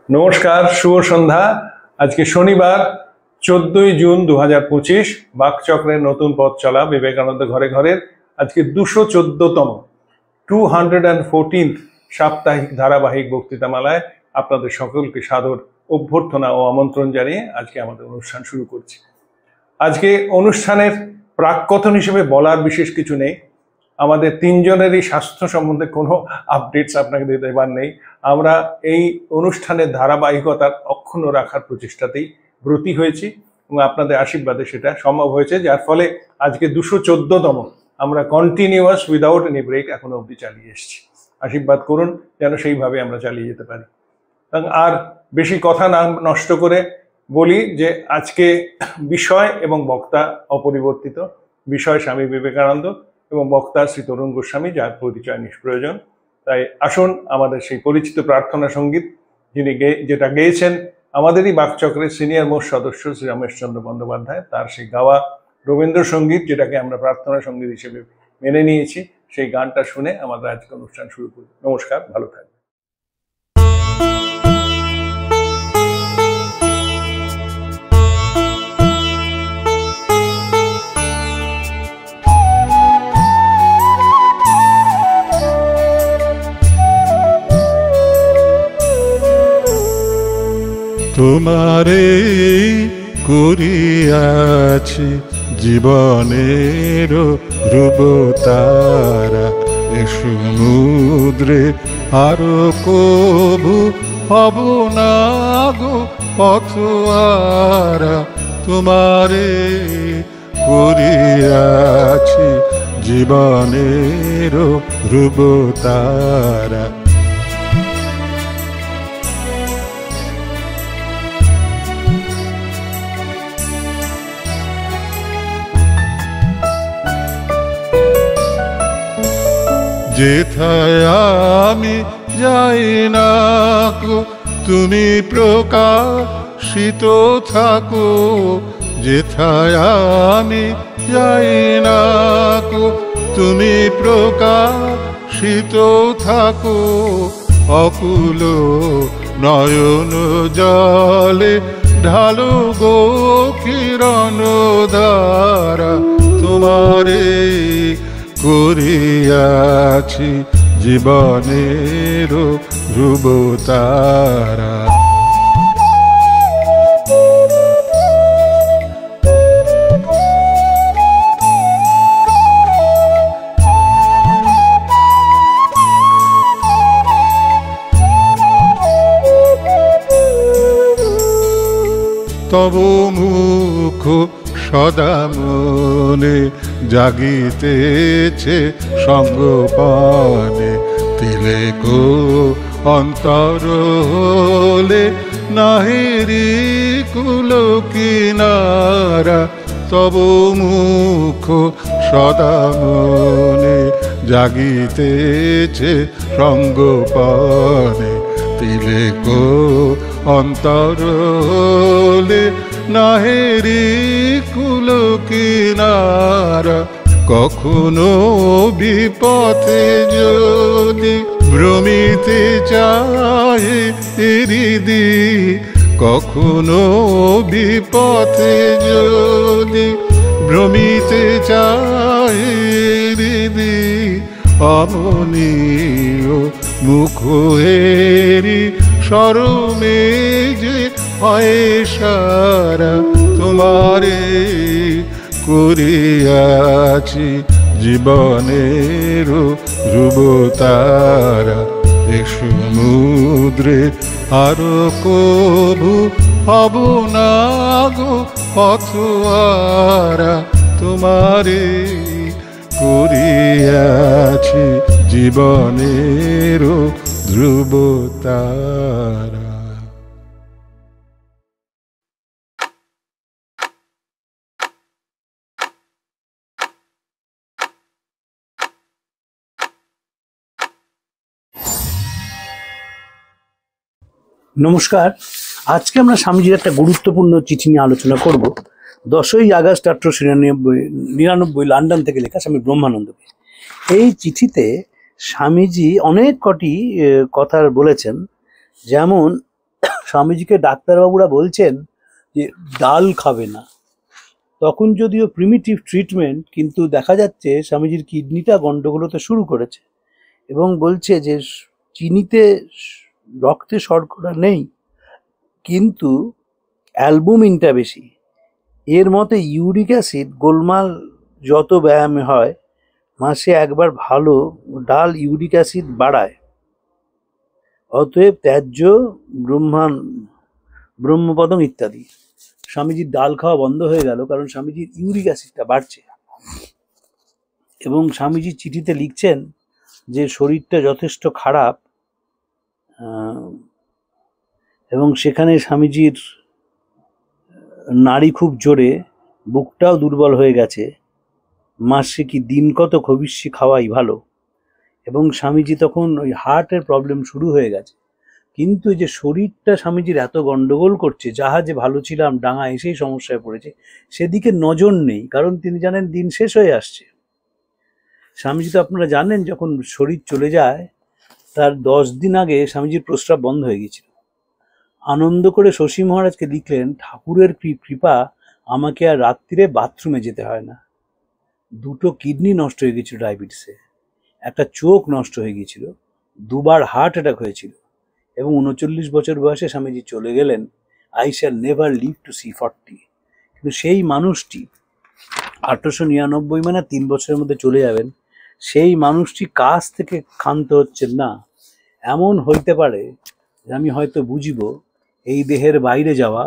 নমস্কার, শুভ সন্ধ্যা। আজকে শনিবার 14ই জুন 2025। বাকচক্রের নতুন পথ চলা বিবেকানন্দ ঘরে ঘরের আজকে 214তম 214th সাপ্তাহিক ধারাবাহিক বক্তৃতামালায় আপনাদের সকলকে সাদর অভ্যর্থনা ও আমন্ত্রণ জানিয়ে আজকে আমাদের অনুষ্ঠান শুরু করছি। আজকে অনুষ্ঠানের প্রাককথন হিসেবে বলার বিশেষ কিছু নেই। আমাদের তিনজনেরই স্বাস্থ্য সম্বন্ধে কোনো আপডেটস আপনাকে দেবার নেই। আমরা এই অনুষ্ঠানের ধারাবাহিকতার অক্ষুণ্ণ রাখার প্রচেষ্টাতেই ব্রতী হয়েছি এবং আপনাদের আশীর্বাদে সেটা সম্ভব হয়েছে, যার ফলে আজকে 214তম আমরা কন্টিনিউয়াস উইদাউট এনি ব্রেক এখনো অবধি চালিয়ে এসেছি। আশীর্বাদ করুন যেন সেইভাবে আমরা চালিয়ে যেতে পারি। আর বেশি কথা না নষ্ট করে বলি যে আজকে বিষয় এবং বক্তা অপরিবর্তিত। বিষয় স্বামী বিবেকানন্দ এবং বক্তা শ্রী তরুণ গোস্বামী, যার পরিচয় নিষ্প্রয়োজন। তাই আসুন আমাদের সেই পরিচিত প্রার্থনা সঙ্গীত যেটা গেয়েছেন আমাদেরই বাকচক্রের সিনিয়র মোস্ট সদস্য শ্রী রমেশচন্দ্র বন্দ্যোপাধ্যায়, তার সেই গাওয়া রবীন্দ্রসঙ্গীত, যেটাকে আমরা প্রার্থনা সঙ্গীত হিসেবে মেনে নিয়েছি, সেই গানটা শুনে আমাদের আজকে অনুষ্ঠান শুরু করি। নমস্কার, ভালো থাকবেন। তোমারে করিয়াছি জীবনের ধ্রুবতারা, এ সমুদ্রে আরো কবু হব না গো পথহারা। তোমারে করিয়াছি জীবনের ধ্রুবতারা। যেথায় আমি যাই না গো তুমি প্রকাশিত থাকো, যেথায় আমি যাই না গো তুমি প্রকাশিত থাকো। অকুল নয়ন জলে ঢালো গো কিরণ ধারা। তোমারে করিয়াছি জীবনের ধ্রুবতারা। তব মুখ সদা মনে জাগিতেছে সঙ্গপানে, তিলেক অন্তর হলে নাহিরি কুল কিনারা। তব মুখ সদা মনে জাগিতেছে সঙ্গপানে, তিলেক অন্তর হলে নাহেরি কুল কিনারা। কখনো বিপথে যদি ভ্রমিতে চায় হৃদি, কখনো বিপথে যদি ভ্রমিতে চায় হৃদি, অমনীয় মুখ হেরি শরমে যে হয় সারা। তোমারে করিয়াছি জীবনের ধ্রুবতারা, এ সমুদ্রে আরো কবু হব না গো পথহারা। তোমারে করিয়াছি জীবনের ধ্রুবতারা। নমস্কার। আজকে আমরা স্বামীজির একটা গুরুত্বপূর্ণ চিঠি নিয়ে আলোচনা করব। 10ই আগস্ট 1899 লন্ডন থেকে লেখা স্বামী ব্রহ্মানন্দকে। এই চিঠিতে স্বামীজি অনেক কটি কথা বলেছেন, যেমন স্বামীজিকে ডাক্তারবাবুরা বলছেন যে ডাল খাবে না। তখন যদিও প্রিমিটিভ ট্রিটমেন্ট, কিন্তু দেখা যাচ্ছে স্বামীজির কিডনিটা গন্ডগোল হতে শুরু করেছে এবং বলছে যে চিনিতে রক্তে শর্করা নেই, কিন্তু অ্যালবুমিনটা বেশি। এর মতে ইউরিক অ্যাসিড গোলমাল যত ব্যায়াম হয়, মাসে একবার ভালো ডাল ইউরিক অ্যাসিড বাড়ায়। অতএব ত্যায্য ব্রহ্মপদম ইত্যাদি। স্বামীজির ডাল খাওয়া বন্ধ হয়ে গেল কারণ স্বামীজির ইউরিক অ্যাসিডটা বাড়ছে। এবং স্বামীজি চিঠিতে লিখছেন যে শরীরটা যথেষ্ট খারাপ, এবং সেখানে স্বামীজির নাড়ি খুব জোরে, বুকটাও দুর্বল হয়ে গেছে, মাসে কি দিন কত খবিষ্যি খাওয়াই ভালো। এবং স্বামীজি তখন ওই হার্টের প্রবলেম শুরু হয়ে গেছে। কিন্তু যে শরীরটা স্বামীজির এত গন্ডগোল করছে, জাহাজে ভালো ছিলাম ডাঙা এসেই সমস্যায় পড়েছে, সেদিকে নজর নেই, কারণ তিনি জানেন দিন শেষ হয়ে আসছে। স্বামীজি তো আপনারা জানেন যখন শরীর চলে যায় তার 10 দিন আগে স্বামীজির প্রস্রাব বন্ধ হয়ে গেছিল। আনন্দ করে শশী মহারাজকে লিখলেন, ঠাকুরের কৃপা, আমাকে আর রাত্রিরে বাথরুমে যেতে হয় না। 2টো কিডনি নষ্ট হয়ে গেছিল ডায়াবেটিসে, একটা চোখ নষ্ট হয়ে গিয়েছিল, 2বার হার্ট অ্যাটাক হয়েছিল, এবং 39 বছর বয়সে স্বামীজি চলে গেলেন। I shall never live to see 40। কিন্তু সেই মানুষটি 1899 মানে 3 বছরের মধ্যে চলে যাবেন, সেই মানুষটি কাজ থেকে ক্ষান্ত হচ্ছেন না। এমন হইতে পারে যে আমি হয়তো বুঝিব এই দেহের বাইরে যাওয়া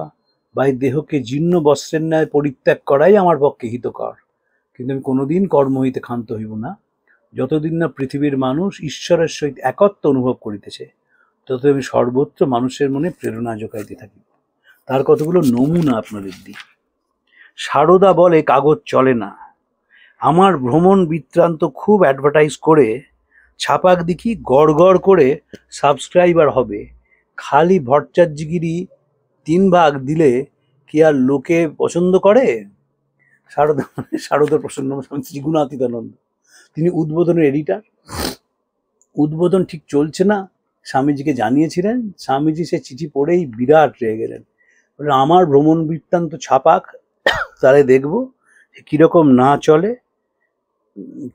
বা এই দেহকে জীর্ণ বস্ত্রের ন্যায় পরিত্যাগ করাই আমার পক্ষে হিতকর, কিন্তু আমি কোনোদিন কর্ম হইতে ক্ষান্ত হইব না। যতদিন না পৃথিবীর মানুষ ঈশ্বরের সহিত একত্ব অনুভব করিতেছে, তত আমি সর্বত্র মানুষের মনে প্রেরণা যোগাইতে থাকি। তার কতগুলো নমুনা আপনাদের দিই। সারদা বলে কাগজ চলে না। আমার ভ্রমণ বৃত্তান্ত খুব অ্যাডভার্টাইজ করে ছাপাক দেখি গড় গড় করে সাবস্ক্রাইবার হবে। খালি ভট্টাচার্যগিরি 3 ভাগ দিলে কি আর লোকে পছন্দ করে? সারদা মানে সারদা প্রসন্ন স্বামী গুণাতীতানন্দ, তিনি উদ্বোধনের এডিটার। উদ্বোধন ঠিক চলছে না, স্বামীজিকে জানিয়েছিলেন। স্বামীজি সে চিঠি পড়েই বিরাট রেগে গেলেন। আমার ভ্রমণ বৃত্তান্ত ছাপাক, তাহলে দেখব কিরকম না চলে,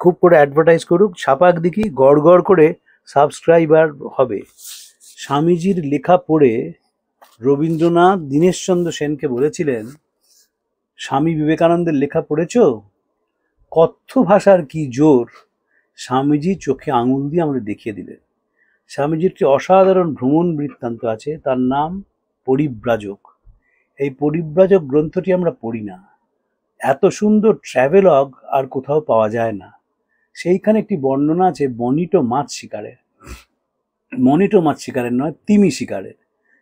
খুব করে অ্যাডভার্টাইজ করুক, ছাপাক দেখি গড় গড় করে সাবস্ক্রাইবার হবে। স্বামীজির লেখা পড়ে রবীন্দ্রনাথ দীনেশচন্দ্র সেনকে বলেছিলেন, স্বামী বিবেকানন্দের লেখা পড়েছ? কথ্য ভাষার কি জোর! স্বামীজি চোখে আঙুল দিয়ে আমাদের দেখিয়ে দিলেন। স্বামীজির একটি অসাধারণ ভ্রমণ বৃত্তান্ত আছে, তার নাম পরিব্রাজক। এই পরিব্রাজক গ্রন্থটি আমরা পড়ি না। এত সুন্দর ট্র্যাভেলগ আর কোথাও পাওয়া যায় না। সেইখানে একটি বর্ণনা আছে বনিটো মাছ শিকারের, মনিটো মাছ শিকারের নয়, তিমি শিকারের।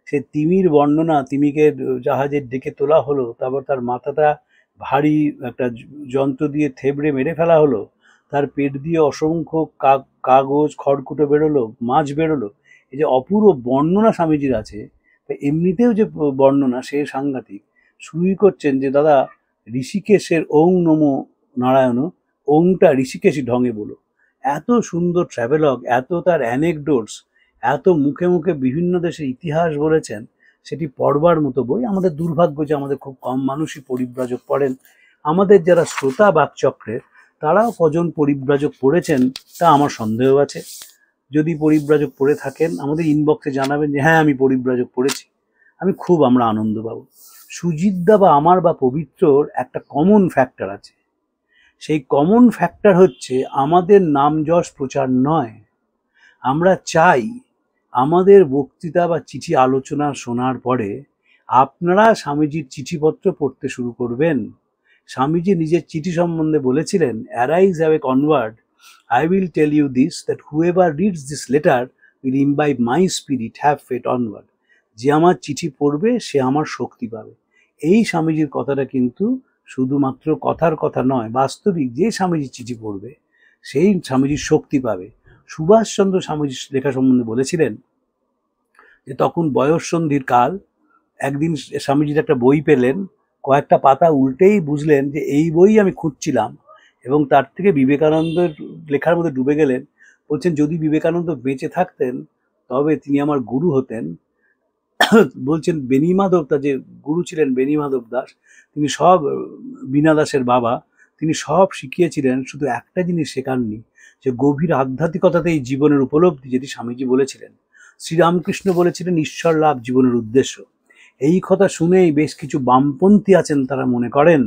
সে তিমির বর্ণনা, তিমিকে জাহাজের ডেকে তোলা হলো, তারপর তার মাথাটা ভারী একটা যন্ত্র দিয়ে থেবড়ে মেরে ফেলা হলো, তার পেট দিয়ে অসংখ্য কাগজ খড়কুটো বেরোলো, মাছ বেরোলো। এই যে অপূর্ব বর্ণনা স্বামীজির আছে, এমনিতেও যে বর্ণনা সে সাংঘাতিক। শুরুই করছেন যে দাদা ঋষিকেশের ওং নমো নারায়ণ, ওংটা ঋষিকেশী ঢঙে বলো। এত সুন্দর ট্র্যাভেলগ, এত তার অ্যানেকডোটস, এত মুখে মুখে বিভিন্ন দেশের ইতিহাস বলেছেন, সেটি পড়বার মতো বই। আমাদের দুর্ভাগ্য যে আমাদের খুব কম মানুষই পরিব্রাজক পড়েন। আমাদের যারা শ্রোতা বাকচক্রের, তারাও কজন পরিব্রাজক পড়েছেন তা আমার সন্দেহ আছে। যদি পরিব্রাজক পড়ে থাকেন আমাদের ইনবক্সে জানাবেন যে হ্যাঁ আমি পরিব্রাজক পড়েছি, আমরা আনন্দ পাবো। সুজিতদা বা আমার বা পবিত্রর একটা কমন ফ্যাক্টর আছে। সেই কমন ফ্যাক্টর হচ্ছে আমাদের নাম যশ প্রচার নয়। আমরা চাই আমাদের বক্তৃতা বা চিঠি আলোচনা শোনার পরে আপনারা স্বামীজির চিঠিপত্র পড়তে শুরু করবেন। স্বামীজি নিজের চিঠি সম্বন্ধে বলেছিলেন, arise have a coward, I will tell you this, that whoever reads this letter will imbibe my spirit, have faith onward. যে আমার চিঠি পড়বে সে আমার শক্তি পাবে। এই স্বামীজির কথাটা কিন্তু শুধুমাত্র কথার কথা নয়, বাস্তবিক যে স্বামীজির চিঠি পড়বে সেই স্বামীজির শক্তি পাবে। সুভাষচন্দ্র স্বামীজির লেখা সম্বন্ধে বলেছিলেন যে তখন বয়ঃসন্ধির কাল, একদিন স্বামীজির একটা বই পেলেন, কয়েকটা পাতা উল্টেই বুঝলেন যে এই বই আমি খুঁজছিলাম, এবং তার থেকে বিবেকানন্দের লেখার মধ্যে ডুবে গেলেন। বলছেন যদি বিবেকানন্দ বেঁচে থাকতেন তবে তিনি আমার গুরু হতেন। বলছেন বেনি মাধব, তার যে গুরু ছিলেন বেনি মাধব দাস, তিনি সব, বীণা দাসের বাবা, তিনি সব শিখিয়েছিলেন, শুধু একটা জিনিস শেখাননি, যে গভীর আধ্যাত্মিকতাতেই জীবনের উপলব্ধি, যেটি স্বামীজি বলেছিলেন। শ্রীরামকৃষ্ণ বলেছিলেন ঈশ্বর লাভ জীবনের উদ্দেশ্য। এই কথা শুনেই বেশ কিছু বামপন্থী আছেন, তারা মনে করেন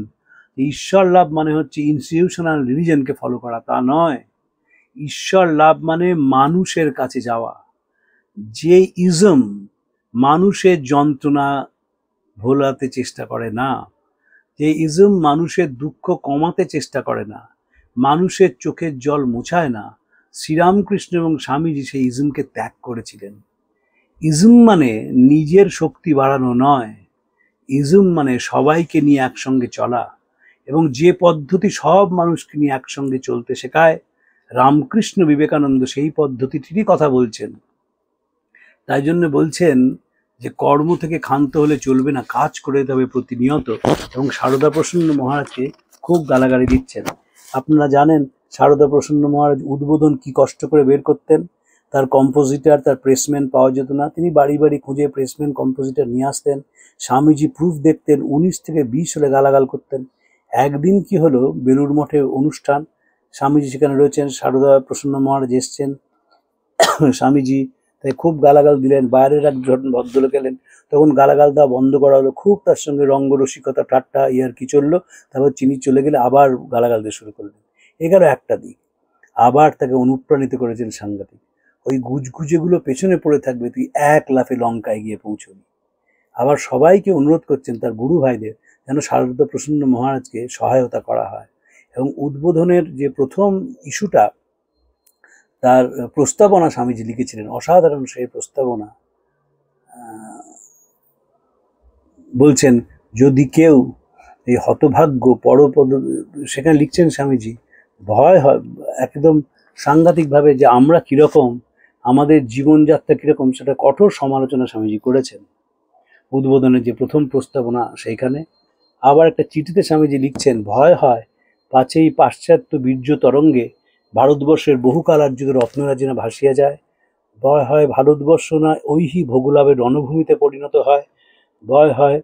ঈশ্বর লাভ মানে হচ্ছে ইনস্টিটিউশনাল রিলিজনকে ফলো করা। তা নয়। ঈশ্বর লাভ মানে মানুষের কাছে যাওয়া। যে ইজম মানুষের যন্ত্রণা ভোলাতে চেষ্টা করে না, যে ইজম মানুষের দুঃখ কমাতে চেষ্টা করে না, মানুষের চোখের জল মোছায় না, শ্রীরামকৃষ্ণ এবং স্বামীজি সেই ইজমকে ত্যাগ করেছিলেন। ইজম মানে নিজের শক্তি বাড়ানো নয়, ইজম মানে সবাইকে নিয়ে একসঙ্গে চলা, এবং যে পদ্ধতি সব মানুষকে নিয়ে একসঙ্গে চলতে শেখায়, রামকৃষ্ণ বিবেকানন্দ সেই পদ্ধতিটিরই কথা বলছেন। তাই জন্য বলছেন যে কর্ম থেকে ক্ষান্ত হলে চলবে না, কাজ করে যেতে হবে প্রতিনিয়ত। এবং সারদা প্রসন্ন মহারাজকে খুব গালাগালি দিচ্ছেন। আপনারা জানেন সারদা প্রসন্ন মহারাজ উদ্বোধন কি কষ্ট করে বের করতেন, তার কম্পোজিটার, তার প্রেসম্যান পাওয়া যেত না, তিনি বাড়ি বাড়ি খুঁজে প্রেসম্যান কম্পোজিটার নিয়ে আসতেন। স্বামীজি প্রুফ দেখতেন, 19 থেকে 20 হলে গালাগাল করতেন। একদিন কি হলো, বেলুড় মঠে অনুষ্ঠান, স্বামীজি সেখানে রয়েছেন, সারদা প্রসন্ন মহারাজ এসছেন, স্বামীজি তাই খুব গালাগাল দিলেন। বাইরের একজন ভদ্রলোক এলেন, তখন গালাগাল দেওয়া বন্ধ করা হলো, খুব তার সঙ্গে রঙ্গরসিকতা ঠাট্টা কি চললো। তারপর চিনি চলে গেলে আবার গালাগাল দিয়ে শুরু করলেন। এগারো একটা দিক, আবার তাকে অনুপ্রাণিত করেছেন সাংঘাতিক, ওই গুজগুজেগুলো পেছনে পড়ে থাকবে, তুই এক লাফে লঙ্কায় গিয়ে পৌঁছবি। আবার সবাইকে অনুরোধ করছেন তার গুরু ভাইদের যেন সারদা প্রসন্ন মহারাজকে সহায়তা করা হয়। এবং উদ্বোধনের যে প্রথম ইস্যুটা, তার প্রস্তাবনা স্বামীজি লিখেছিলেন, অসাধারণ সেই প্রস্তাবনা। বলছেন যদি কেউ এই হতভাগ্য পরপদ, সেখানে লিখছেন স্বামীজি, ভয় হয় একদম সাংঘাতিকভাবে, যে আমরা কীরকম, আমাদের জীবনযাত্রা কীরকম, সেটা কঠোর সমালোচনা স্বামীজি করেছেন উদ্বোধনের যে প্রথম প্রস্তাবনা সেইখানে। আবার একটা চিঠিতে স্বামীজি লিখছেন, ভয় হয় পাছেই পাশ্চাত্য বীর্য তরঙ্গে ভারতবর্ষের বহুকাল আর্জিত রত্নরাজিনা ভাসিয়া যায়। ভয় হয় ভারতবর্ষ না ঐহি ভোগলাভের রণভূমিতে পরিণত হয়। ভয় হয়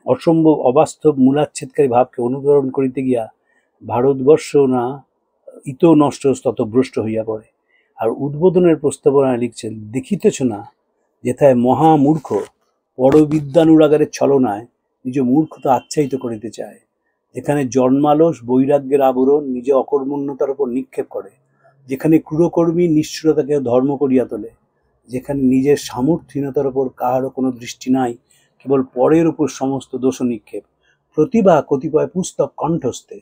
অসম্ভব অবাস্তব মূলাচ্ছেদকারী ভাবকে অনুকরণ করিতে গিয়া ভারতবর্ষ না ইত নষ্ট ততভ্রষ্ট হইয়া পড়ে। আর উদ্বোধনের প্রস্তাবনায় লিখছেন, দেখিতেছ না যেথায় মহামূর্খ পরবিদ্যানুরাগারের ছলনায় নিজ মূর্খতা আচ্ছায়িত করিতে চায়, যেখানে জন্মালস বৈরাগ্যের আবরণ নিজে অকর্মণ্যতার উপর নিক্ষেপ করে, যেখানে ক্রূরকর্মী নিষ্ঠুরতাকে ধর্ম করিয়া তোলে, যেখানে নিজের সামর্থ্যহীনতার উপর কাহারও কোনো দৃষ্টি নাই, কেবল পরের উপর সমস্ত দোষ নিক্ষেপ, প্রতিভা কতিপয় পুস্তক কণ্ঠস্থে,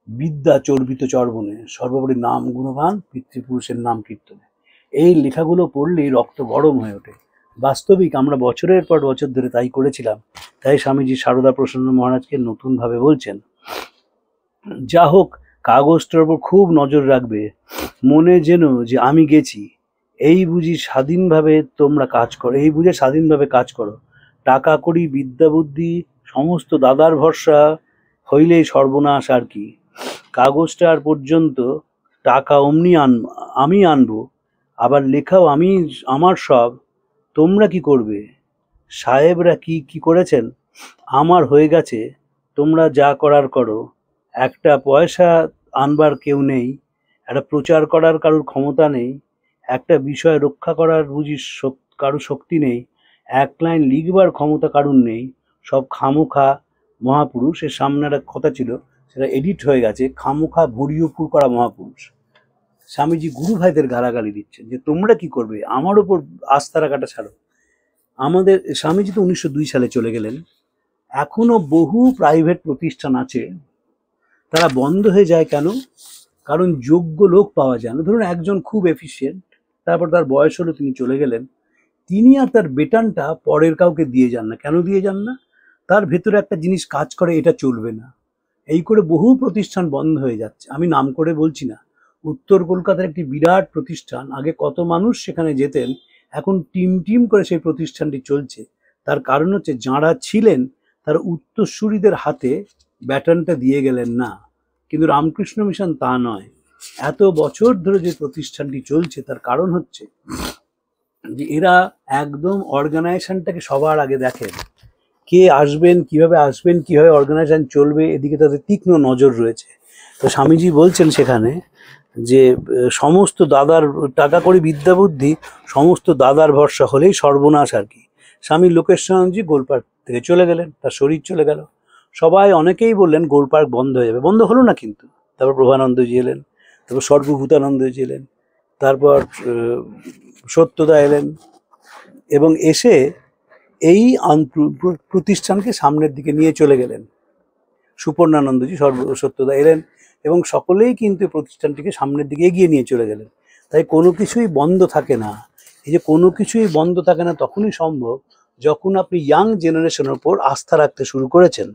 বিদ্যা চর্বিত চর্বণে, সর্বোপরি নাম গুণবান পিতৃপুরুষের নাম কীর্তনে। এই লেখাগুলো পড়লেই রক্ত গরম হয়ে ওঠে। বাস্তবিক আমরা বছরের পর বছর ধরে তাই করেছিলাম। তাই স্বামীজি সারদা প্রসন্ন মহারাজকে নতুনভাবে বলছেন, যা হোক কাগজটার উপর খুব নজর রাখবে, মনে যেন যে আমি গেছি, এই বুঝি স্বাধীনভাবে তোমরা কাজ করো, এই বুঝে স্বাধীনভাবে কাজ করো। টাকা কড়ি বিদ্যা বুদ্ধি সমস্ত দাদার ভরসা হইলেই সর্বনাশ আর কি। কাগজটা আর পর্যন্ত টাকা অমনি আমি আনবো, আবার লেখাও আমি, আমার সব। তোমরা কি করবে? সাহেবরা কি করেছেন? আমার হয়ে গেছে, তোমরা যা করার করো। একটা পয়সা আনবার কেউ নেই, একটা প্রচার করার কারোর ক্ষমতা নেই, একটা বিষয় রক্ষা করার বুঝি কারো শক্তি নেই, এক লাইন লিখবার ক্ষমতা কারুর নেই, সব খামোখা মহাপুরুষ। এর সামনে একটা কথা ছিল, সেটা এডিট হয়ে গেছে, খামোখা ভরিয়পুর করা মহাপুরুষ। স্বামীজি গুরু ভাইদের গালাগালি দিচ্ছেন যে তোমরা কি করবে, আমার ওপর আস্থা রাখাটা ছাড়ো। আমাদের স্বামীজি তো 1902 সালে চলে গেলেন, এখনো বহু প্রাইভেট প্রতিষ্ঠান আছে, তারা বন্ধ হয়ে যায় কেন? কারণ যোগ্য লোক পাওয়া যায় না। ধরুন একজন খুব এফিশিয়েন্ট, তারপর তার বয়স হলো, তিনি চলে গেলেন, তিনি আর তার বেতনটা পরের কাউকে দিয়ে যান না। কেন দিয়ে যান না? তার ভেতরে একটা জিনিস কাজ করে, এটা চলবে না। এই করে বহু প্রতিষ্ঠান বন্ধ হয়ে যাচ্ছে। আমি নাম করে বলছি না, উত্তর কলকাতার একটি বিরাট প্রতিষ্ঠান, আগে কত মানুষ সেখানে যেতেন, এখন টিম করে সেই প্রতিষ্ঠানটি চলছে। তার কারণ হচ্ছে যাঁরা ছিলেন তারা উত্তরসূরিদের হাতে ব্যাটনটা দিয়ে গেলেন না। কিন্তু রামকৃষ্ণ মিশন তা নয়। এত বছর ধরে যে প্রতিষ্ঠানটি চলছে তার কারণ হচ্ছে যে এরা একদম অর্গানাইজেশনটাকে সবার আগে দেখেন, কে আসবেন, কিভাবে অর্গানাইজেশন চলবে, এদিকে তাদের তীক্ষ্ণ নজর রয়েছে। তো স্বামীজি বলছেন সেখানে যে সমস্ত দাদার টাকা কড়ি বিদ্যা বুদ্ধি সমস্ত দাদার ভরসা হলেই সর্বনাশ আর কি। স্বামী লোকেশ্বরানন্দজি গোলপার্ক থেকে চলে গেলেন, তার শরীর চলে গেল। সবাই অনেকেই বললেন গোলপার্ক বন্ধ হয়ে যাবে, বন্ধ হলো না কিন্তু। তারপর প্রভানন্দজি এলেন, তারপর সর্বভূতানন্দজি এলেন, তারপর সত্যদা এলেন, এবং এসে এই প্রতিষ্ঠানকে সামনের দিকে নিয়ে চলে গেলেন। সুপর্ণানন্দজি সত্যদা এলেন এবং সকলেই কিন্তু প্রতিষ্ঠানটিকে সামনের দিকে এগিয়ে নিয়ে চলে গেলেন। তাই কোনো কিছুই বন্ধ থাকে না। এই যে কোনো কিছুই বন্ধ থাকে না তখনই সম্ভব যখন আপনি ইয়াং জেনারেশনের ওপর আস্থা রাখতে শুরু করেছেন।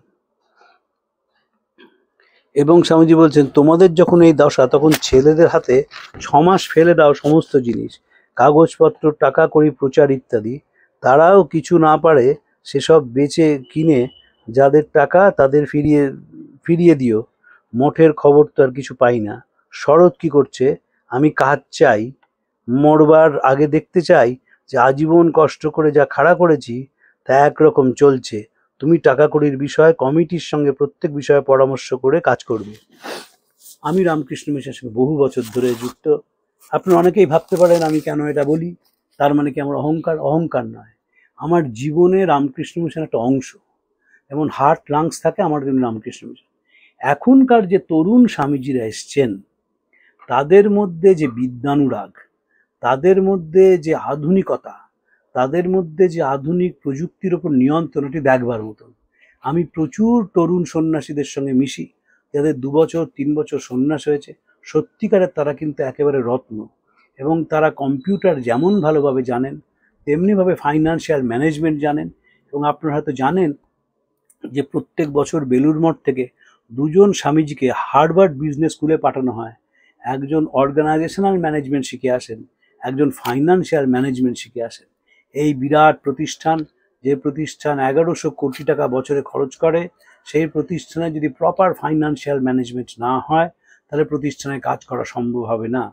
এবং স্বামীজি বলছেন, তোমাদের যখন এই দশা, তখন ছেলেদের হাতে 6 মাস ফেলে দাও সমস্ত জিনিস, কাগজপত্র, টাকা কড়ি, প্রচার ইত্যাদি। তারাও কিছু না পারে সেসব বেচে কিনে যাদের টাকা তাদের ফিরিয়ে দিও। মঠের খবর তো আর কিছু পাই না। শরৎ কি করছে? আমি কাজ চাই, মরবার আগে দেখতে চাই যে আজীবন কষ্ট করে যা খাড়া করেছি তা একরকম চলছে। তুমি টাকা কড়ির বিষয়ে কমিটির সঙ্গে প্রত্যেক বিষয়ে পরামর্শ করে কাজ করবে। আমি রামকৃষ্ণ মিশনের সঙ্গে বহু বছর ধরে যুক্ত। আপনি অনেকেই ভাবতে পারেন আমি কেন এটা বলি, তার মানে কি আমার অহংকার নয়। আমার জীবনে রামকৃষ্ণ মিশন একটা অংশ, যেমন হার্ট লাংস থাকে আমার জন্য রামকৃষ্ণ মিশন। এখনকার যে তরুণ স্বামীজিরা এসছেন, তাদের মধ্যে যে বিদ্যানুরাগ, তাদের মধ্যে যে আধুনিকতা, তাদের মধ্যে যে আধুনিক প্রযুক্তির ওপর নিয়ন্ত্রণ, এটি দেখবার মতন। আমি প্রচুর তরুণ সন্ন্যাসীদের সঙ্গে মিশি যাদের 2 বছর 3 বছর সন্ন্যাস হয়েছে। সত্যিকারের তারা কিন্তু একেবারে রত্ন, এবং তারা কম্পিউটার যেমন ভালোভাবে জানেন তেমনিভাবে ফাইন্যান্সিয়াল ম্যানেজমেন্ট জানেন। এবং আপনারা হয়তো জানেন যে প্রত্যেক বছর বেলুড় মঠ থেকে 2 জন স্বামীজিকে হার্ভার্ড বিজনেস স্কুলে পাঠানো হয়। একজন অর্গানাইজেশনাল ম্যানেজমেন্ট শিখে আসেন, একজন ফাইন্যান্সিয়াল ম্যানেজমেন্ট শিখে আসেন। এই বিরাট প্রতিষ্ঠান, যে প্রতিষ্ঠান 1100 কোটি টাকা বছরে খরচ করে, সেই প্রতিষ্ঠানে যদি প্রপার ফাইন্যান্সিয়াল ম্যানেজমেন্ট না হয় তাহলে প্রতিষ্ঠানে কাজ করা সম্ভব হবে না।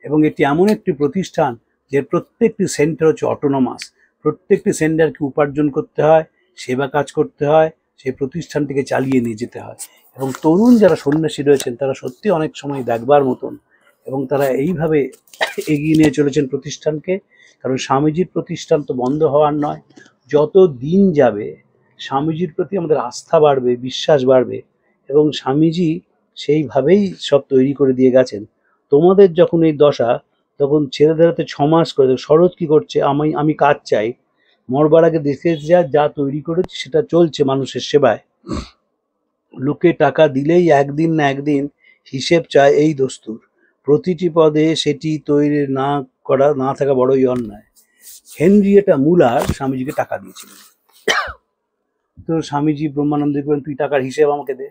এবং এটি এমন একটি প্রতিষ্ঠান যে প্রত্যেকটি সেন্টার হচ্ছে অটোনমাস। প্রত্যেকটি সেন্টারকে উপার্জন করতে হয়, সেবা কাজ করতে হয়, সেই প্রতিষ্ঠানটিকে চালিয়ে নিয়ে যেতে হয়। এবং তরুণ যারা সন্ন্যাসী রয়েছেন তারা সত্যি অনেক সময় দেখবার মতন, এবং তারা এইভাবে এগিয়ে নিয়ে চলেছেন প্রতিষ্ঠানকে। কারণ স্বামীজির প্রতিষ্ঠান তো বন্ধ হওয়ার নয়। যত দিন যাবে স্বামীজির প্রতি আমাদের আস্থা বাড়বে, বিশ্বাস বাড়বে, এবং স্বামীজি সেইভাবেই সব তৈরি করে দিয়ে গেছেন। তোমাদের যখন এই দশা, তখন ছেলেদের হাতে 6 মাস করে, শরৎ কি করছে? আমি কাজ চাই, মরবার আগে দেখে যা তৈরি করেছি সেটা চলছে মানুষের সেবায়। লোকে টাকা দিলেই একদিন না একদিন হিসেব চায় এই দস্তুর। প্রতিটি পদে সেটি তৈরি না থাকা বড়ই অন্যায়। হেনরিয়েটা মুলার স্বামীজিকে টাকা দিয়েছিলেন। তো স্বামীজি ব্রহ্মানন্দকে বলেন, তুই টাকার হিসেব আমাকে দে।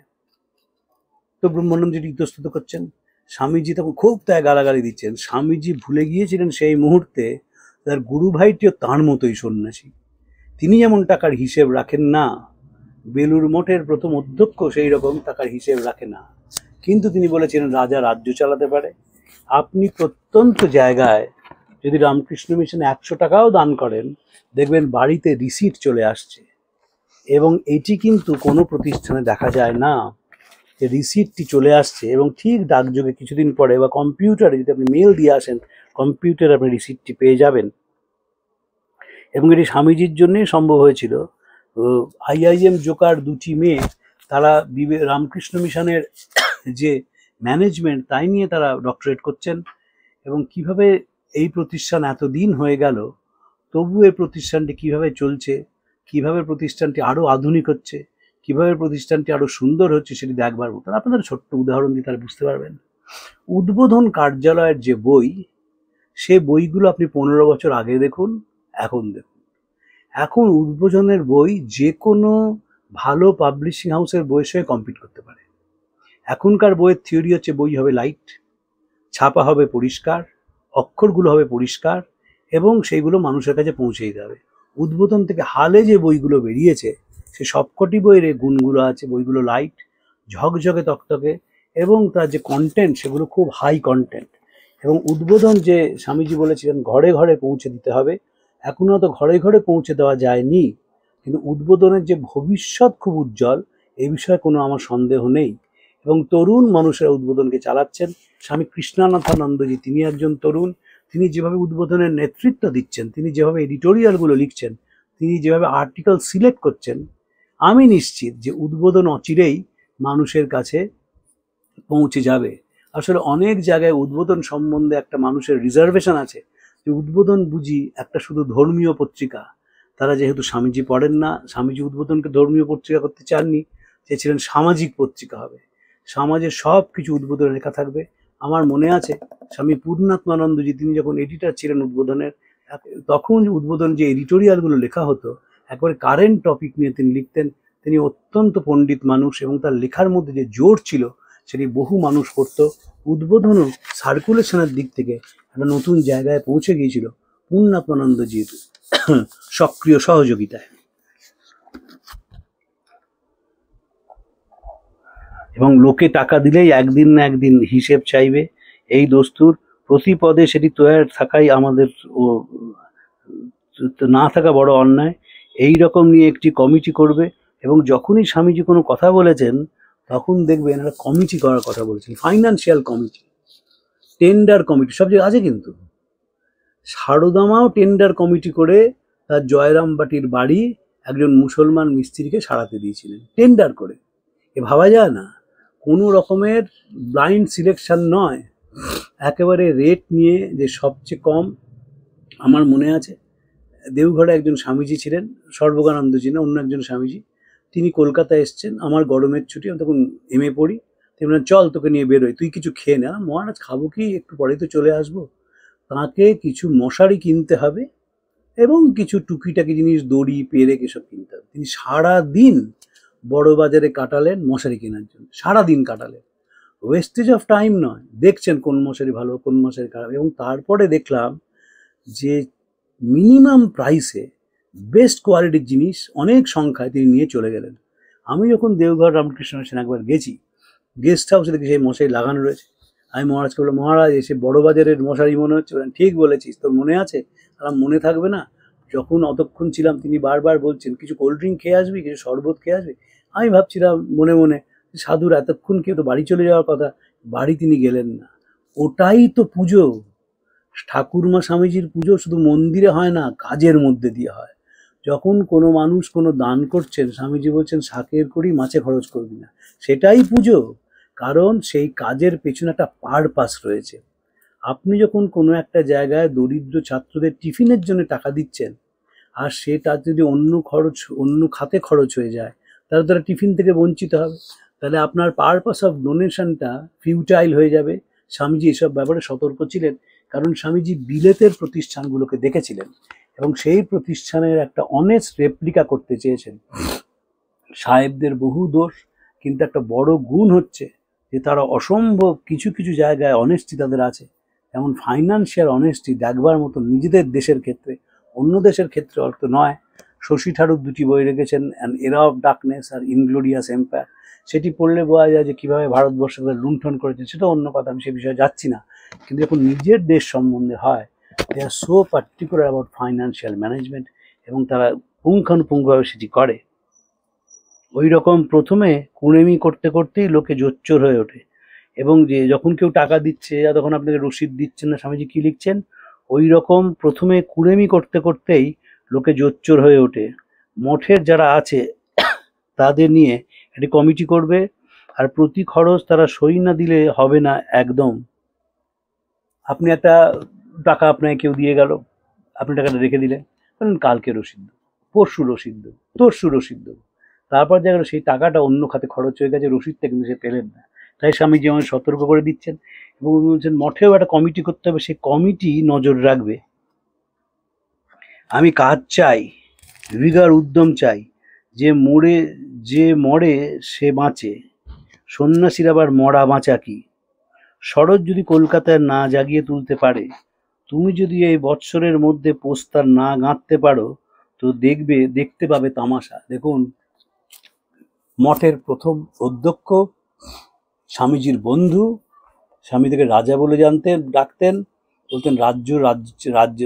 তো ব্রহ্মানন্দজি ইতস্তত করছেন। স্বামীজি তখন খুব তাই গালাগালি দিচ্ছেন। স্বামীজি ভুলে গিয়েছিলেন সেই মুহূর্তে তার গুরু ভাইটিও তাঁর মতোই সন্ন্যাসী। তিনি যেমন টাকার হিসেব রাখেন না, বেলুড় মঠের প্রথম অধ্যক্ষ সেই রকম টাকার হিসেব রাখে না। কিন্তু তিনি বলেছিলেন রাজা রাজ্য চালাতে পারে। আপনি প্রত্যন্ত জায়গায় যদি রামকৃষ্ণ মিশনে 100 টাকাও দান করেন, দেখবেন বাড়িতে রিসিট চলে আসছে। এবং এটি কিন্তু কোনো প্রতিষ্ঠানে দেখা যায় না যে রিসিটটি চলে আসছে, এবং ঠিক ডাকযোগে কিছুদিন পরে বা কম্পিউটারে যদি আপনি মেল দিয়ে আসেন, কম্পিউটারে আপনি রিসিটটি পেয়ে যাবেন। এবং এটি স্বামীজির জন্যই সম্ভব হয়েছিল। IIM জোকার 2টি মেয়ে, তারা রামকৃষ্ণ মিশনের যে ম্যানেজমেন্ট তাই নিয়ে তারা ডক্টরেট করছেন। এবং কিভাবে এই প্রতিষ্ঠান এতদিন হয়ে গেল তবু এই প্রতিষ্ঠানটি কিভাবে চলছে, কিভাবে প্রতিষ্ঠানটি আরও আধুনিক হচ্ছে, কিভাবে প্রতিষ্ঠানটি আরও সুন্দর হচ্ছে, সেটি দেখবার মতো। আপনাদের ছোট্ট উদাহরণ দিয়ে তারা বুঝতে পারবেন। উদ্বোধন কার্যালয়ের যে বই, সে বইগুলো আপনি 15 বছর আগে দেখুন, এখন দেখুন। এখন উদ্বোধনের বই যে কোনো ভালো পাবলিশিং হাউসের বইয়ের সঙ্গে কম্পিট করতে পারে। এখনকার বইয়ের থিওরি হচ্ছে বই হবে লাইট, ছাপা হবে পরিষ্কার, অক্ষরগুলো হবে পরিষ্কার, এবং সেইগুলো মানুষের কাছে পৌঁছে দিতে হবে। উদ্বোধন থেকে হালে যে বইগুলো বেরিয়েছে সে সবকটি বইয়ের গুণগুলো আছে। বইগুলো লাইট, ঝকঝকে তকতকে, এবং তার যে কন্টেন্ট সেগুলো খুব হাই কন্টেন্ট। এবং উদ্বোধন যে স্বামীজি বলেছিলেন ঘরে ঘরে পৌঁছে দিতে হবে, এখনো হয়তো ঘরে ঘরে পৌঁছে দেওয়া যায়নি, কিন্তু উদ্বোধনের যে ভবিষ্যৎ খুব উজ্জ্বল, এই বিষয়ে কোনো আমার সন্দেহ নেই। এবং তরুণ মানুষেরা উদ্বোধনকে চালাচ্ছেন। স্বামী কৃষ্ণানাথানন্দজি তিনি একজন তরুণ, তিনি যেভাবে উদ্বোধনের নেতৃত্ব দিচ্ছেন, তিনি যেভাবে এডিটোরিয়ালগুলো লিখছেন, তিনি যেভাবে আর্টিকেল সিলেক্ট করছেন, আমি নিশ্চিত যে উদ্বোধন অচিরেই মানুষের কাছে পৌঁছে যাবে। আসলে অনেক জায়গায় উদ্বোধন সম্বন্ধে একটা মানুষের রিজার্ভেশন আছে যে উদ্বোধন বুঝি একটা শুধু ধর্মীয় পত্রিকা। তারা যেহেতু স্বামীজি পড়েন না, স্বামীজি উদ্বোধনকে ধর্মীয় পত্রিকা করতে চাননি, চেয়েছিলেন সামাজিক পত্রিকা হবে, সমাজের সব কিছু উদ্বোধনে লেখা থাকবে। আমার মনে আছে স্বামী পূর্ণাত্মানন্দজি তিনি যখন এডিটর ছিলেন উদ্বোধনের, তখন উদ্বোধন যে এডিটোরিয়ালগুলো লেখা হতো একবারে কারেন্ট টপিক নিয়ে তিনি লিখতেন। তিনি অত্যন্ত পণ্ডিত মানুষ এবং তার লেখার মধ্যে যে জোর ছিল সেটি বহু মানুষ পড়তো। উদ্বোধনও সার্কুলেশনের দিক থেকে একটা নতুন জায়গায় পৌঁছে গিয়েছিল পূর্ণাত্মানন্দজির সক্রিয় সহযোগিতায়। এবং লোকে টাকা দিলেই একদিন না একদিন হিসেব চাইবে, এই দস্তুর প্রতি পদে সেটি তৈরি থাকাই আমাদের না থাকা বড় অন্যায়। এই রকম নিয়ে একটি কমিটি করবে, এবং যখনই স্বামীজি কোনো কথা বলেছেন তখন দেখবেন একটা কমিটি করার কথা বলেছেন, ফাইন্যান্সিয়াল কমিটি, টেন্ডার কমিটি সব জায়গায় আছে। কিন্তু সারদামাও টেন্ডার কমিটি করে তার জয়রামবাটির বাড়ি একজন মুসলমান মিস্ত্রিকে সারাতে দিয়েছিলেন টেন্ডার করে। এ ভাবা যায় না, কোনো রকমের ব্লাইন্ড সিলেকশন নয়, একেবারে রেট নিয়ে যে সবচেয়ে কম। আমার মনে আছে দেওঘরে একজন স্বামীজি ছিলেন, সর্বজ্ঞানন্দজি না অন্য একজন স্বামীজি, তিনি কলকাতায় এসছেন, আমার গরমের ছুটি, আমি তখন এমএ পড়ি, তিনি বললেন চল তোকে নিয়ে বেরোই, তুই কিছু খেয়ে না। মহারাজ খাবো কি, একটু পরেই তো চলে আসবো। তাকে কিছু মশারি কিনতে হবে এবং কিছু টুকিটাকি জিনিস, দড়ি পেরেক এসব কিনতে হবে। তিনি সারাদিন বড় বাজারে কাটালেন মশারি কেনার জন্য, সারাদিন কাটালেন, ওয়েস্টেজ অফ টাইম নয়, দেখছেন কোন মশারি ভালো কোন মশারি খারাপ। এবং তারপরে দেখলাম যে মিনিমাম প্রাইসে বেস্ট কোয়ালিটির জিনিস অনেক সংখ্যায় তিনি নিয়ে চলে গেলেন। আমি যখন দেওঘর রামকৃষ্ণ মিশন একবার গেছি, গেস্ট হাউসে দেখি সেই মশারি লাগানো রয়েছে। আমি মহারাজকে বললাম, মহারাজ এসে বড় বাজারের মশারি মনে হচ্ছে। বলেন ঠিক বলেছিস, তোর মনে আছে? আর মনে থাকবে না, যখন অতক্ষণ ছিলাম তিনি বারবার বলছেন কিছু কোল্ড ড্রিঙ্ক খেয়ে আসবি, কিছু শরবত খেয়ে আসবি। আমি ভাবছিলাম মনে মনে সাধুর এতক্ষণ কেউ তো বাড়ি চলে যাওয়ার কথা, বাড়ি তিনি গেলেন না। ওটাই তো পুজো। ঠাকুরমা স্বামীজির পুজো শুধু মন্দিরে হয় না, কাজের মধ্যে দিয়ে হয়। যখন কোনো মানুষ কোনো দান করছেন, স্বামীজি বলছেন শাকের করি মাছে খরচ করবি না, সেটাই পুজো। কারণ সেই কাজের পেছনে একটা পারপাস রয়েছে। আপনি যখন কোনো একটা জায়গায় দরিদ্র ছাত্রদের টিফিনের জন্য টাকা দিচ্ছেন, আর সেটা যদি অন্য খাতে খরচ হয়ে যায়, তাহলে তারা টিফিন থেকে বঞ্চিত হবে, তাহলে আপনার পারপাস অফ ডোনেশনটা ফিউটাইল হয়ে যাবে। স্বামীজি এসব ব্যাপারে সতর্ক ছিলেন, কারণ স্বামীজি বিলেতের প্রতিষ্ঠানগুলোকে দেখেছিলেন এবং সেই প্রতিষ্ঠানের একটা অনেস্ট রেপ্লিকা করতে চেয়েছেন। সাহেবদের বহু দোষ, কিন্তু একটা বড় গুণ হচ্ছে যে তারা অসম্ভব কিছু কিছু জায়গায় অনেস্টি তাদের আছে। যেমন ফাইন্যান্সিয়াল অনেস্টি দেখবার মতো নিজেদের দেশের ক্ষেত্রে, অন্য দেশের ক্ষেত্রে অর্থ নয়। শশী থারুর দুটি বই রেখেছেন, অ্যান এরা অফ ডার্কনেস আর ইনগ্লোরিয়াস এম্পায়ার। সেটি পড়লে বোঝা যায় যে কীভাবে ভারতবর্ষকে লুণ্ঠন করেছে। সেটা অন্য কথা, আমি সে বিষয়ে যাচ্ছি না। কিন্তু যখন নিজের দেশ সম্বন্ধে হয়, they are so particular about financial management, এবং তারা পুঙ্খানুপুঙ্খভাবে সেটি করে। ওই রকম প্রথমে কুড়েমি করতে করতেই লোকে জোচ্চোর হয়ে ওঠে, এবং যে যখন কেউ টাকা দিচ্ছে তখন আপনাকে রসিদ দিচ্ছেন না, স্বামীজি কী লিখছেন, ওই রকম প্রথমে কুড়েমি করতে করতেই লোকে জোচ্চোর হয়ে ওঠে। মঠের যারা আছে তাদের নিয়ে একটি কমিটি করবে, আর প্রতি খরচ তারা সই না দিলে হবে না একদম। আপনি একটা টাকা আপনাকে কেউ দিয়ে গেল, আপনি টাকাটা রেখে দিলেন, বললেন কালকে রসিদ দেবো, পরশু রসিদ দেবো, তরশু রসিদ দেবো। তারপর দেখা গেলো সেই টাকাটা অন্য খাতে খরচ হয়ে গেছে, রসিদটা কিন্তু সে পেলেন না। তাই স্বামীজি আমাকে সতর্ক করে দিচ্ছেন এবং বলছেন মঠেও একটা কমিটি করতে হবে, সেই কমিটি নজর রাখবে। আমি কাজ চাই, ভিগার উদ্যম চাই, যে মরে সে বাঁচে, সন্ন্যাসীর আবার মরা বাঁচা কি। শরৎ যদি কলকাতায় না জাগিয়ে তুলতে পারে, তুমি যদি এই বৎসরের মধ্যে পোস্টার না গাঁথতে পারো, তো দেখতে পাবে তামাশা। দেখুন, মঠের প্রথম অধ্যক্ষ, স্বামীজির বন্ধু, স্বামী থেকে রাজা বলে ডাকতেন, বলতেন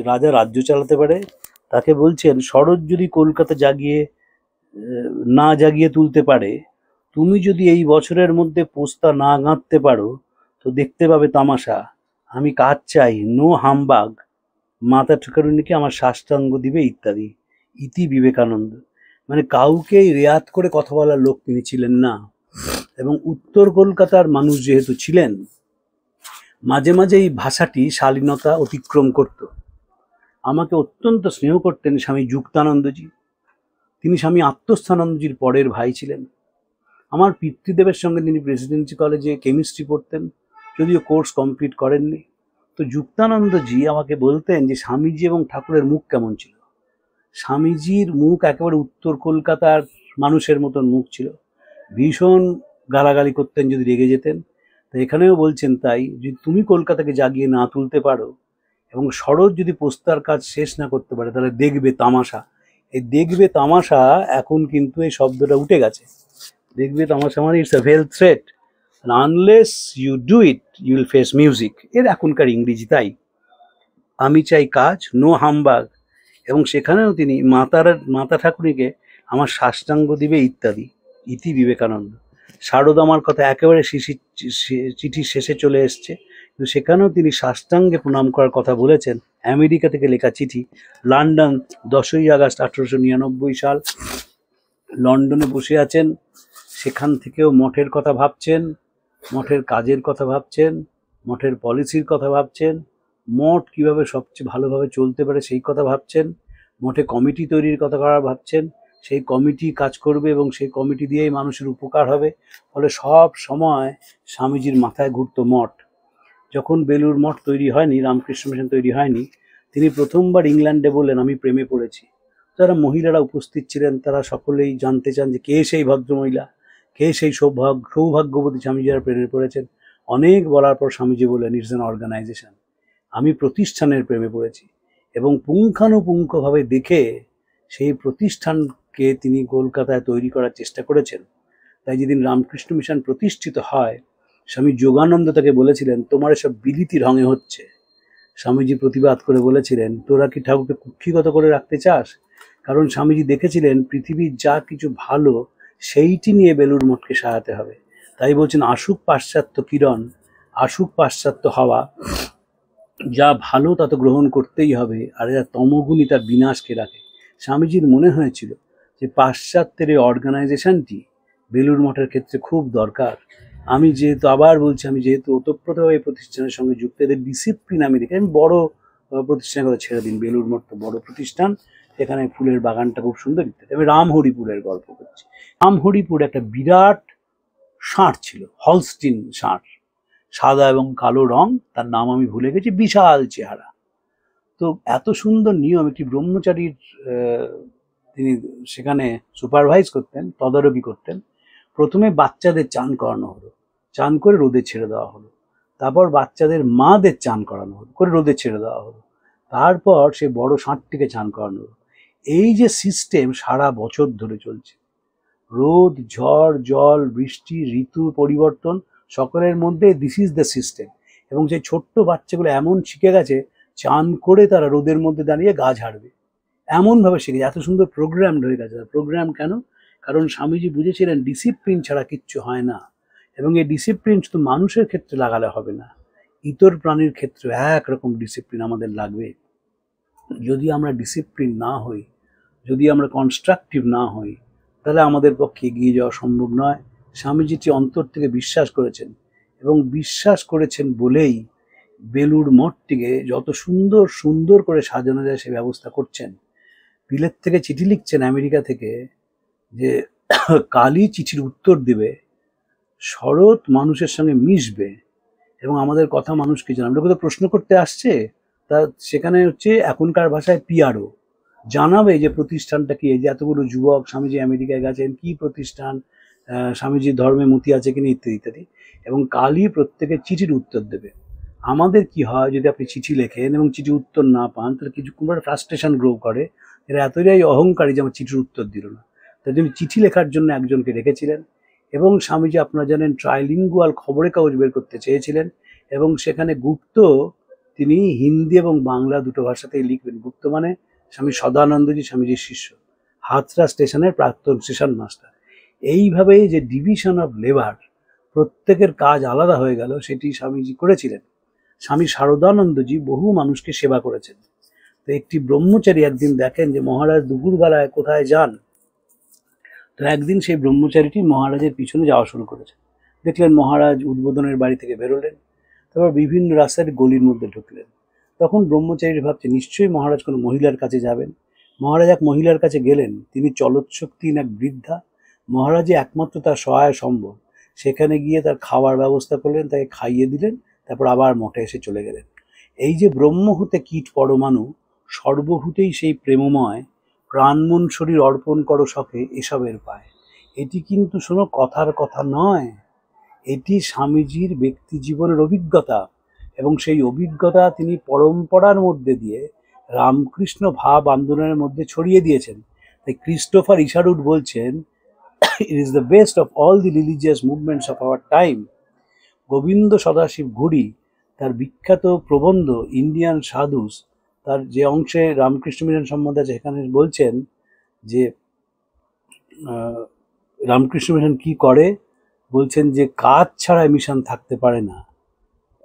রাজা রাজ্য চালাতে পারে, তাকে বলছেন শরৎ যদি কলকাতা জাগিয়ে না জাগিয়ে তুলতে পারে, তুমি যদি এই বছরের মধ্যে পোস্তা না গাঁথতে পারো তো দেখতে পাবে তামাশা। আমি কাজ চাই, নো হামবাগ, মাতা ঠাকুরুনিকে আমার সাষ্টাঙ্গ দিবে ইত্যাদি। ইতি বিবেকানন্দ। মানে কাউকেই রেয়াত করে কথা বলার লোক তিনি ছিলেন না। এবং উত্তর কলকাতার মানুষ যেহেতু ছিলেন, মাঝে মাঝে এই ভাষাটি শালীনতা অতিক্রম করত। আমাকে অত্যন্ত স্নেহ করতেন স্বামী যুক্তানন্দজি। তিনি স্বামী আত্মস্থানন্দজির পরের ভাই ছিলেন। আমার পিতৃদেবের সঙ্গে তিনি প্রেসিডেন্সি কলেজে কেমিস্ট্রি পড়তেন, যদিও কোর্স কমপ্লিট করেননি। তো যুক্তানন্দজি আমাকে বলতেন যে স্বামীজি এবং ঠাকুরের মুখ কেমন ছিল। স্বামীজির মুখ একেবারে উত্তর কলকাতার মানুষের মতন মুখ ছিল। ভীষণ গালাগালি করতেন যদি রেগে যেতেন। তো এখানেও বলছেন তাই, যদি তুমি কলকাতাকে জাগিয়ে না তুলতে পারো এবং শরৎ যদি পোস্তার কাজ শেষ না করতে পারে, তাহলে দেখবে তামাশা। এই দেখবে তামাশা এখন কিন্তু এই শব্দটা উঠে গেছে। দেখবে তামাশা মানে it's a veiled threat, unless you do it you will face music. এর এখনকার ইংরেজি তাই। আমি চাই কাজ, নো হামবাগ। এবং সেখানেও তিনি মাতা ঠাকুরীকে আমার সাষ্টাঙ্গ দিবে ইত্যাদি। ইতি বিবেকানন্দ। শারদামার কথা একেবারে চিঠির শেষে চলে এসছে, কিন্তু সেখানেও তিনি সাষ্টাঙ্গে প্রণাম করার কথা বলেছেন। আমেরিকা থেকে লেখা চিঠি, লন্ডন 10ই আগস্ট 1899 সাল। লন্ডনে বসে আছেন, সেখান থেকেও মঠের কথা ভাবছেন, মঠের কাজের কথা ভাবছেন, মঠের পলিসির কথা ভাবছেন, মঠ কীভাবে সবচেয়ে ভালোভাবে চলতে পারে সেই কথা ভাবছেন, মঠে কমিটি তৈরির কথা ভাবছেন, সেই কমিটি কাজ করবে এবং সেই কমিটি দিয়েই মানুষের উপকার হবে। ফলে সব সময় স্বামীজির মাথায় ঘুরত মঠ। যখন বেলুড় মঠ তৈরি হয়নি, রামকৃষ্ণ মিশন তৈরি হয়নি, তিনি প্রথমবার ইংল্যান্ডে বললেন আমি প্রেমে পড়েছি। যারা মহিলারা উপস্থিত ছিলেন তারা সকলেই জানতে চান যে কে সেই ভদ্রমহিলা, কে সেই সৌভাগ্যবতী স্বামীজি যারা প্রেমে পড়েছেন। অনেক বলার পর স্বামীজি বললেন ইটস অ্যান অর্গানাইজেশন, আমি প্রতিষ্ঠানের প্রেমে পড়েছি। এবং পুঙ্খানুপুঙ্খভাবে দেখে সেই প্রতিষ্ঠানকে তিনি কলকাতায় তৈরি করার চেষ্টা করেছেন। তাই যেদিন রামকৃষ্ণ মিশন প্রতিষ্ঠিত হয়, স্বামী যোগানন্দ তাকে বলেছিলেন তোমার এসব বিলিতি রঙে হচ্ছে। স্বামীজি প্রতিবাদ করে বলেছিলেন তোরা কি ঠাকুরকে কুক্ষিগত করে রাখতে চাস? কারণ স্বামীজি দেখেছিলেন পৃথিবীর যা কিছু ভালো সেইটি নিয়ে বেলুড় মঠকে সাজাতে হবে। তাই বলছেন আসুক পাশ্চাত্য কিরণ, আসুক পাশ্চাত্য হাওয়া, যা ভালো তা তো গ্রহণ করতেই হবে, আর এরা তমগুণী তার বিনাশকে রাখে। স্বামীজির মনে হয়েছিল যে পাশ্চাত্যের এই অর্গানাইজেশনটি বেলুড় মঠের ক্ষেত্রে খুব দরকার। আমি যেহেতু আবার বলছি, আমি যেহেতু ওতপ্রোতভাবে এই প্রতিষ্ঠানের সঙ্গে যুক্ত, এদের ডিসিপ্লিন আমি দেখি। আমি বড় প্রতিষ্ঠানের কথা ছেড়ে দিন, বেলুড় মঠ তো বড় প্রতিষ্ঠান, সেখানে ফুলের বাগানটা খুব সুন্দর ইত্যাদি। আমি রামহরিপুরের গল্প করছি। রামহরিপুর একটা বিরাট ষাঁড় ছিল, হলস্টিন ষাঁড়, সাদা এবং কালো রং, তার নাম আমি ভুলে গেছি, বিশাল চেহারা। তো এত সুন্দর নিয়ম, একটি ব্রহ্মচারীর তিনি সেখানে সুপারভাইজ করতেন, তদারকি করতেন। প্রথমে বাচ্চাদের চান করানো হলো, চান করে রোদে ছেড়ে দেওয়া হলো। তারপর বাচ্চাদের মাদের চান করানো হলো, করে রোদে ছেড়ে দেওয়া হলো। তারপর সে বড় ষাঁড়টিকে চান করানো হলো। এই যে সিস্টেম সারা বছর ধরে চলছে, রোদ, ঝড়, জল, বৃষ্টি, ঋতু পরিবর্তন, সকলের মধ্যে দিস ইজ দ্য সিস্টেম। এবং সেই ছোট্ট বাচ্চাগুলো এমন শিখে গেছে, চান করে তারা রোদের মধ্যে দাঁড়িয়ে গা ঝাড়বে, এমনভাবে শিখে এত সুন্দর প্রোগ্রাম হয়ে গেছে। প্রোগ্রাম কেন? কারণ স্বামীজি বুঝেছিলেন ডিসিপ্লিন ছাড়া কিচ্ছু হয় না। এবং এই ডিসিপ্লিন শুধু মানুষের ক্ষেত্রে লাগালে হবে না, ইতর প্রাণীর ক্ষেত্রে একরকম ডিসিপ্লিন আমাদের লাগবে। যদি আমরা ডিসিপ্লিন না হই, যদি আমরা কনস্ট্রাকটিভ না হই, তাহলে আমাদের পক্ষে এগিয়ে যাওয়া সম্ভব নয়। স্বামীজিটি অন্তর থেকে বিশ্বাস করেছেন, এবং বিশ্বাস করেছেন বলেই বেলুড় মঠটিকে যত সুন্দর সুন্দর করে সাজানো যায় সে ব্যবস্থা করছেন। বিলেত থেকে চিঠি লিখছেন আমেরিকা থেকে যে কালই চিঠির উত্তর দেবে, শরৎ মানুষের সঙ্গে মিশবে এবং আমাদের কথা মানুষকে জানাবে। লোকে তো প্রশ্ন করতে আসছে, তা সেখানে হচ্ছে এখনকার ভাষায় পিআরও জানাবে যে প্রতিষ্ঠানটা কি, এই যে এতগুলো যুবক স্বামীজি আমেরিকায় গেছেন, কি প্রতিষ্ঠান, স্বামীজির ধর্মে মতি আছে কিনা ইত্যাদি ইত্যাদি। এবং কালই প্রত্যেকের চিঠির উত্তর দেবে। আমাদের কি হয়, যদি আপনি চিঠি লেখেন এবং চিঠি উত্তর না পান, তাহলে কিছু ফ্রাস্ট্রেশন গ্রো করে, এরা এতটাই অহংকারী যে আমার চিঠির উত্তর দিল না। তাই জন্য চিঠি লেখার জন্য একজনকে রেখেছিলেন। এবং স্বামীজি আপনারা জানেন ট্রাইলিঙ্গুয়াল খবরের কাগজ বের করতে চেয়েছিলেন, এবং সেখানে গুপ্ত তিনি হিন্দি এবং বাংলা দুটো ভাষাতেই লিখবেন। গুপ্ত মানে স্বামী সদানন্দজি স্বামীজির শিষ্য, হাতরা স্টেশনের প্রাক্তন স্টেশন মাস্টার। এইভাবেই যে ডিভিশন অফ লেবার, প্রত্যেকের কাজ আলাদা হয়ে গেল, সেটি স্বামীজি করেছিলেন। স্বামী শারদানন্দজি বহু মানুষকে সেবা করেছেন। তো একটি ব্রহ্মচারী একদিন দেখেন যে মহারাজ দুপুরবেলায় কোথায় যান। তো একদিন সেই ব্রহ্মচারীটি মহারাজের পিছনে যাওয়া শুরু করেছে। দেখলেন মহারাজ উদ্বোধনের বাড়ি থেকে বেরোলেন, তারপর বিভিন্ন রাস্তার গলির মধ্যে ঢুকলেন। তখন ব্রহ্মচারী ভাবছে নিশ্চয়ই মহারাজ কোনো মহিলার কাছে যাবেন। মহারাজ এক মহিলার কাছে গেলেন, তিনি চলৎশক্তিহীন এক বৃদ্ধা। মহারাজই একমাত্র তার সহায় সম্বল। সেখানে গিয়ে তার খাওয়ার ব্যবস্থা করলেন, তাকে খাইয়ে দিলেন, তারপর আবার মঠে এসে চলে গেলেন। এই যে ব্রহ্ম হতে কীট পরমাণু, সর্বভূতেই সেই প্রেমময়, প্রাণমন শরীর অর্পণ করো সখে এসবের পায়। এটি কিন্তু শোনো কথার কথা নয়, এটি স্বামীজির ব্যক্তি জীবনের অভিজ্ঞতা, এবং সেই অভিজ্ঞতা তিনি পরম্পরার মধ্যে দিয়ে রামকৃষ্ণ ভাব আন্দোলনের মধ্যে ছড়িয়ে দিয়েছেন। তাই ক্রিস্টোফার ইশারুট বলছেন, it is the best of all the religious movements of our time. Govind Sadashiv Ghurye তার বিখ্যাত প্রবন্ধ ইন্ডিয়ান সাধুস, তার যে অংশে রামকৃষ্ণ মিশন সম্বন্ধে আছে, সেখানে বলছেন যে রামকৃষ্ণ মিশন কি করে, বলছেন যে কাজ ছাড়া মিশন থাকতে পারে না,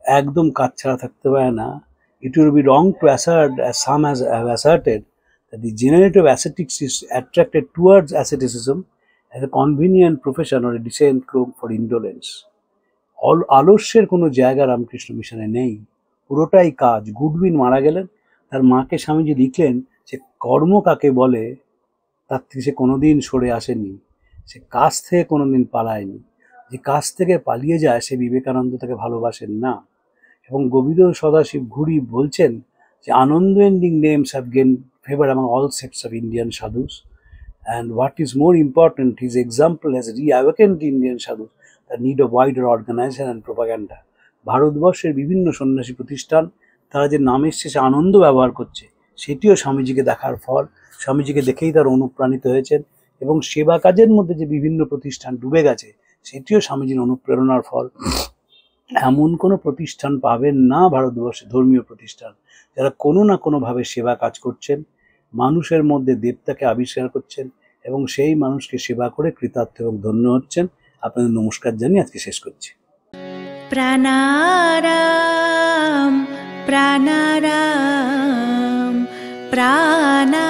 একদম কাজ ছাড়া থাকতে পারে না। It will be wrong to assert, as some have asserted, that the generative ascetics is attracted towards asceticism as a convenient profession or a decent cloak for indolence. আলস্যের কোনো জায়গা রামকৃষ্ণ মিশনে নেই, পুরোটাই কাজ। গুডউইন মারা গেলেন, তার মাকে স্বামীজি লিখলেন যে কর্ম কাকে বলে তার থেকে সে কোনোদিন সরে আসেনি, সে কাজ থেকে কোনোদিন পালায়নি। যে কাজ থেকে পালিয়ে যায় সে বিবেকানন্দ তাকে ভালোবাসেন না। এবং গোবিন্দ সদাশিব ঘুরি বলছেন যে Anand ending names have gain favour among all sects of Indian sadhus, and what is more important, his example has reawakened the Indian sadhus the need of wider organization and propaganda. ভারতবর্ষের বিভিন্ন সন্ন্যাসী প্রতিষ্ঠান তারা যে নামের শেষে আনন্দ ব্যবহার করছে, সেটিও স্বামীজিকে দেখার ফল। স্বামীজিকে দেখেই তারা অনুপ্রাণিত হয়েছেন, এবং সেবা কাজের মধ্যে যে বিভিন্ন প্রতিষ্ঠান ডুবে গেছে, সেটিও স্বামীজির অনুপ্রেরণার ফল। এমন কোনো প্রতিষ্ঠান পাবেন না ভারতবর্ষে, ধর্মীয় প্রতিষ্ঠান, যারা কোনো না কোনোভাবে সেবা কাজ করছেন, মানুষের মধ্যে দেবতাকে আবিষ্কার করছেন, এবং সেই মানুষকে সেবা করে কৃতার্থ এবং ধন্য হচ্ছেন। আপনাদের নমস্কার জানিয়ে আজকে শেষ করছি। প্রাণারাম প্রাণারাম প্রাণা